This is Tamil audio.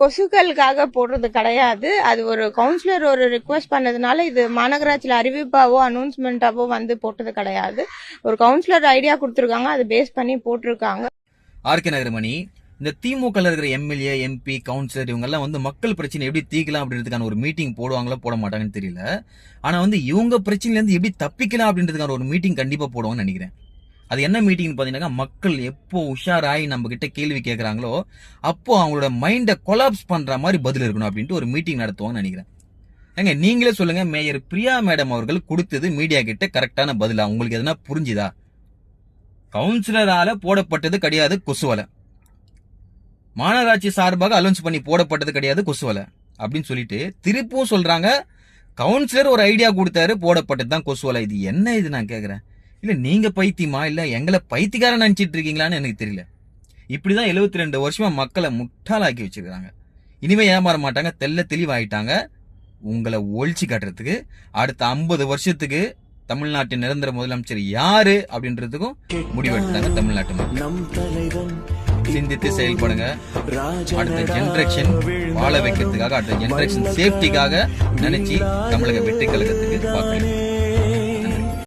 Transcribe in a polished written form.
கொசுக்களுக்காக போடுறது கிடையாது. அது ஒரு கவுன்சிலர் ஒரு ரிக்வெஸ்ட் பண்ணதுனால இது மாநகராட்சியில அறிவிப்பாவோ அனௌன்ஸ்மெண்டாவோ வந்து போட்டது கிடையாது. ஒரு கவுன்சிலர் ஐடியா கொடுத்துருக்காங்க, அதை பேஸ் பண்ணி போட்டிருக்காங்க. ஆர்கே நகர்மணி, இந்த திமுக இருக்கிற எம்எல்ஏ, எம்பி, கவுன்சிலர் இவங்க எல்லாம் வந்து மக்கள் பிரச்சனை எப்படி தீர்க்கலாம் அப்படின்றதுக்கான ஒரு மீட்டிங் போடுவாங்களோ போட மாட்டாங்கன்னு தெரியல. ஆனா வந்து இவங்க பிரச்சனைல இருந்து எப்படி தப்பிக்கலாம் அப்படின்றதுக்கான ஒரு மீட்டிங் கண்டிப்பா போடுவாங்கன்னு நினைக்கிறேன். அது என்ன மீட்டிங் பாத்தீங்கன்னா, மக்கள் எப்போ உஷாராயி நம்ம கிட்ட கேள்வி கேட்கறாங்களோ அப்போ அவங்களோட மைண்டை கொலாப்ஸ் பண்ற மாதிரி பதில் இருக்கணும் அப்படின்ட்டு ஒரு மீட்டிங் நடத்துவாங்கன்னு நினைக்கிறேன். ஏங்க நீங்களே சொல்லுங்க, மேயர் பிரியா மேடம் அவர்கள் கொடுத்தது மீடியா கிட்ட கரெக்டான பதிலா? உங்களுக்கு எதனா புரிஞ்சுதா? கவுன்சிலரால போடப்பட்டது கிடையாது கொசுவலை, மாநகராட்சி சார்பாக அலௌன்ஸ் பண்ணி போடப்பட்டது கிடையாது கொசுவலை அப்படின்னு சொல்லிட்டு திருப்பும் சொல்றாங்க கவுன்சிலர் ஒரு ஐடியா கொடுத்தாரு போடப்பட்டது தான் கொசுவலை. இது என்ன இது நான் கேக்குறேன். இல்ல நீங்க பைத்தியமா இல்ல எங்களை பைத்தியக்காரன் நினைச்சிட்டு இருக்கீங்களான்னு எனக்கு தெரியல. இப்படிதான் 72 வருஷமா மக்களை முட்டாளாக்கி வச்சிருக்காங்க. இனிமே ஏமாற மாட்டாங்க, தெல்ல தெளிவாயிட்டாங்க. உங்களை ஒழிச்சு காட்டுறதுக்கு அடுத்த 50 வருஷத்துக்கு தமிழ்நாட்டின் நிரந்தர முதலமைச்சர் யாரு அப்படின்றதுக்கும் முடிவெடுத்தாங்க தமிழ்நாட்டு மக்கள். சிந்தித்து செயல்படுங்க. அடுத்த ஜெனரேஷன் வாழ வைக்கிறதுக்காக, அடுத்த ஜெனரேஷன் சேஃப்டிக்காக நினைச்சு தமிழக வெற்றி கழகத்துக்கு பார்க்கணும்.